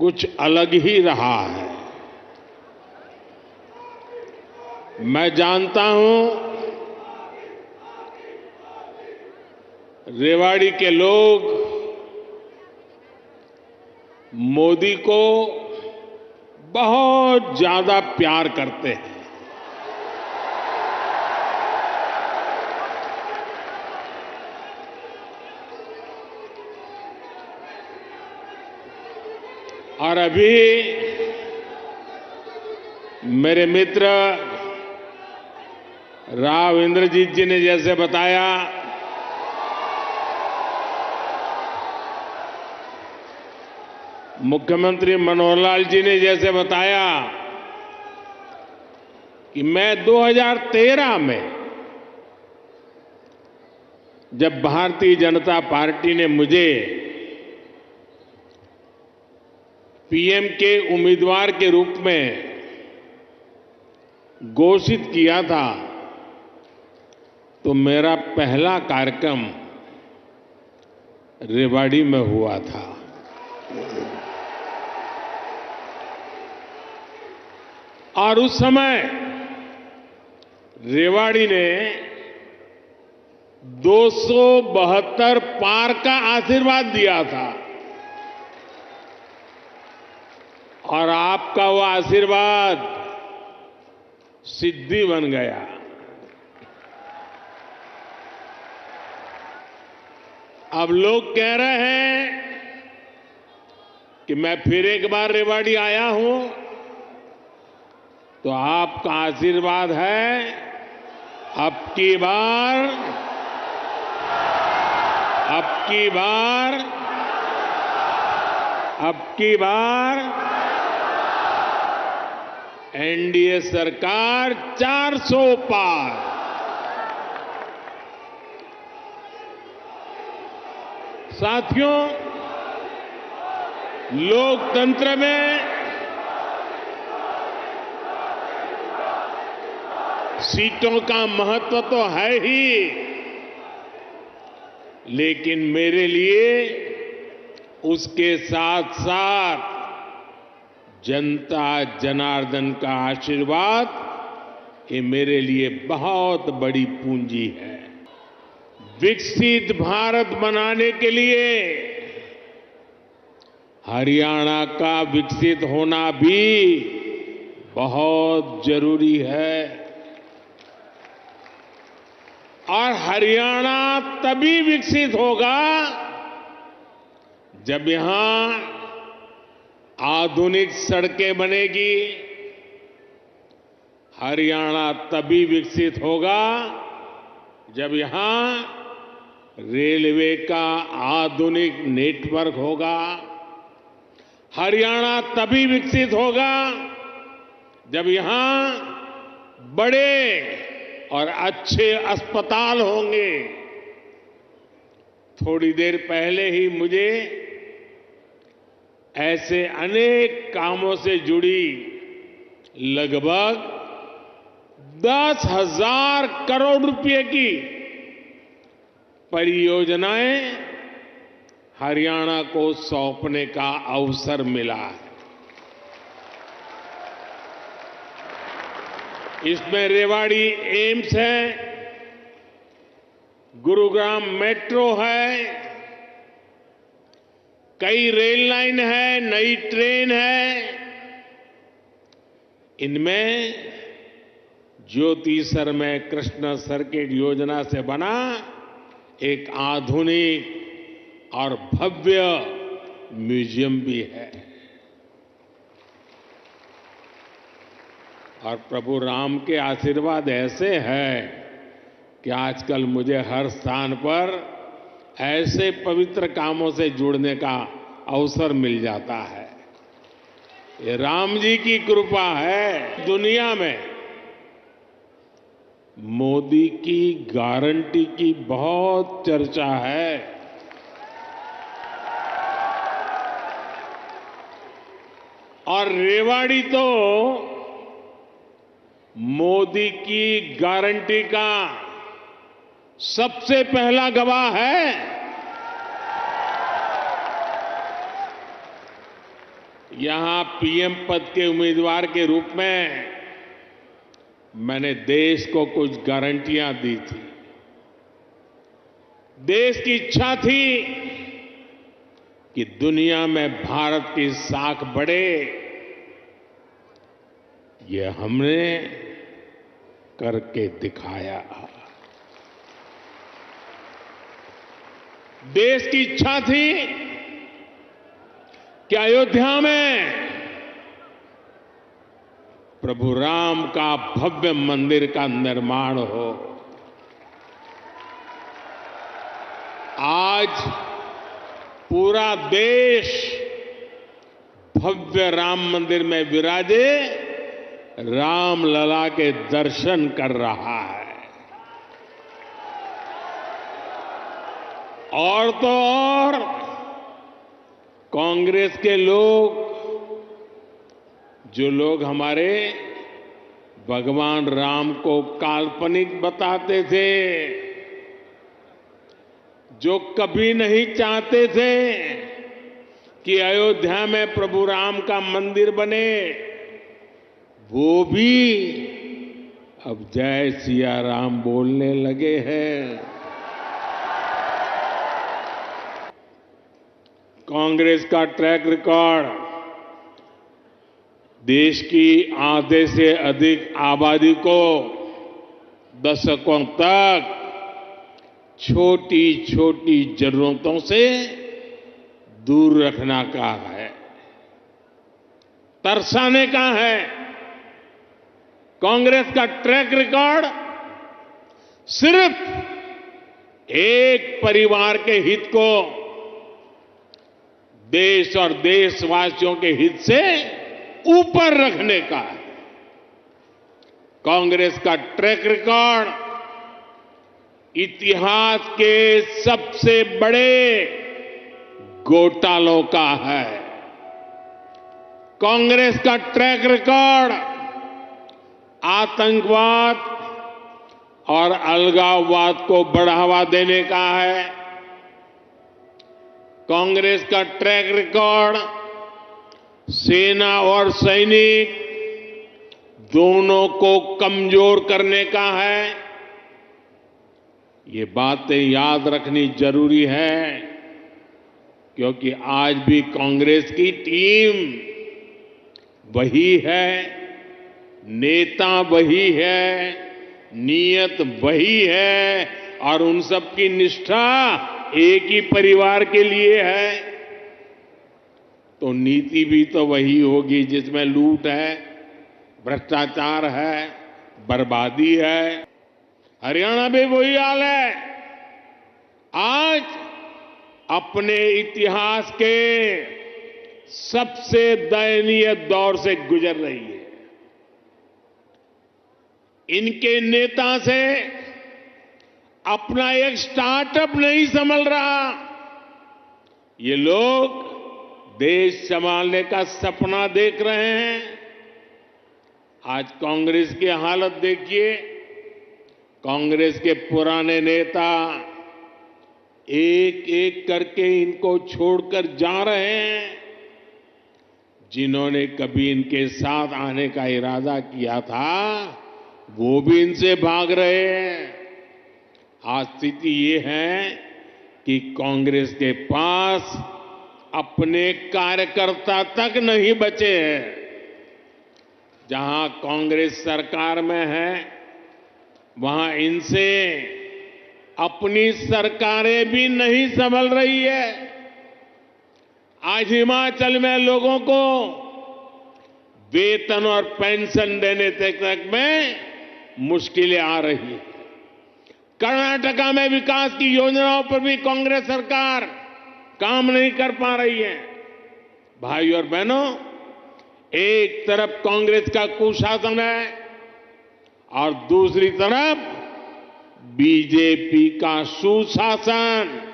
कुछ अलग ही रहा है। मैं जानता हूं रेवाड़ी के लोग मोदी को बहुत ज्यादा प्यार करते हैं। और अभी मेरे मित्र राव इंद्रजीत जी ने जैसे बताया, मुख्यमंत्री मनोहर लाल जी ने जैसे बताया कि मैं 2013 में जब भारतीय जनता पार्टी ने मुझे पीएम के उम्मीदवार के रूप में घोषित किया था, तो मेरा पहला कार्यक्रम रेवाड़ी में हुआ था। और उस समय रेवाड़ी ने 272 पार का आशीर्वाद दिया था और आपका वो आशीर्वाद सिद्धि बन गया। अब लोग कह रहे हैं कि मैं फिर एक बार रेवाड़ी आया हूं, तो आपका आशीर्वाद है अब की बार एनडीए सरकार 400 पार। साथियों, लोकतंत्र में सीटों का महत्व तो है ही, लेकिन मेरे लिए उसके साथ साथ जनता जनार्दन का आशीर्वाद, ये मेरे लिए बहुत बड़ी पूंजी है। विकसित भारत बनाने के लिए हरियाणा का विकसित होना भी बहुत जरूरी है। और हरियाणा तभी विकसित होगा जब यहां आधुनिक सड़कें बनेगी। हरियाणा तभी विकसित होगा जब यहां रेलवे का आधुनिक नेटवर्क होगा। हरियाणा तभी विकसित होगा जब यहां बड़े और अच्छे अस्पताल होंगे। थोड़ी देर पहले ही मुझे ऐसे अनेक कामों से जुड़ी लगभग 10,000 करोड़ रुपए की परियोजनाएं हरियाणा को सौंपने का अवसर मिला है। इसमें रेवाड़ी एम्स है, गुरुग्राम मेट्रो है, कई रेल लाइन है, नई ट्रेन है। इनमें ज्योति सरमय कृष्ण सर्किट योजना से बना एक आधुनिक और भव्य म्यूजियम भी है। और प्रभु राम के आशीर्वाद ऐसे हैं कि आजकल मुझे हर स्थान पर ऐसे पवित्र कामों से जुड़ने का अवसर मिल जाता है। ये राम जी की कृपा है। दुनिया में मोदी की गारंटी की बहुत चर्चा है। और रेवाड़ी तो मोदी की गारंटी का सबसे पहला गवाह है। यहां पीएम पद के उम्मीदवार के रूप में मैंने देश को कुछ गारंटियां दी थी। देश की इच्छा थी कि दुनिया में भारत की साख बढ़े। ये हमने करके दिखाया। देश की इच्छा थी कि अयोध्या में प्रभु राम का भव्य मंदिर का निर्माण हो। आज पूरा देश भव्य राम मंदिर में विराजे राम लला के दर्शन कर रहा है। और तो और कांग्रेस के लोग, जो लोग हमारे भगवान राम को काल्पनिक बताते थे, जो कभी नहीं चाहते थे कि अयोध्या में प्रभु राम का मंदिर बने, वो भी अब जय सिया राम बोलने लगे हैं। कांग्रेस का ट्रैक रिकॉर्ड देश की आधे से अधिक आबादी को दशकों तक छोटी छोटी जरूरतों से दूर रखना का है, तरसाने का है। कांग्रेस का ट्रैक रिकॉर्ड सिर्फ एक परिवार के हित को देश और देशवासियों के हित से ऊपर रखने का है। कांग्रेस का ट्रैक रिकॉर्ड इतिहास के सबसे बड़े घोटालों का है। कांग्रेस का ट्रैक रिकॉर्ड आतंकवाद और अलगाववाद को बढ़ावा देने का है। कांग्रेस का ट्रैक रिकॉर्ड सेना और सैनिक दोनों को कमजोर करने का है। ये बातें याद रखनी जरूरी है, क्योंकि आज भी कांग्रेस की टीम वही है, नेता वही है, नीयत वही है और उन सब की निष्ठा एक ही परिवार के लिए है। तो नीति भी तो वही होगी जिसमें लूट है, भ्रष्टाचार है, बर्बादी है। हरियाणा में वही हाल है। आज अपने इतिहास के सबसे दयनीय दौर से गुजर रही है। इनके नेता से अपना एक स्टार्टअप नहीं संभल रहा। ये लोग देश संभालने का सपना देख रहे हैं। आज कांग्रेस की हालत देखिए। कांग्रेस के पुराने नेता एक एक करके इनको छोड़कर जा रहे हैं। जिन्होंने कभी इनके साथ आने का इरादा किया था, वो भी इनसे भाग रहे हैं। आज स्थिति ये है कि कांग्रेस के पास अपने कार्यकर्ता तक नहीं बचे हैं। जहां कांग्रेस सरकार में है, वहां इनसे अपनी सरकारें भी नहीं संभल रही है। आज हिमाचल में लोगों को वेतन और पेंशन देने तक में मुश्किलें आ रही है। कर्नाटका में विकास की योजनाओं पर भी कांग्रेस सरकार काम नहीं कर पा रही है। भाई और बहनों, एक तरफ कांग्रेस का कुशासन है और दूसरी तरफ बीजेपी का सुशासन।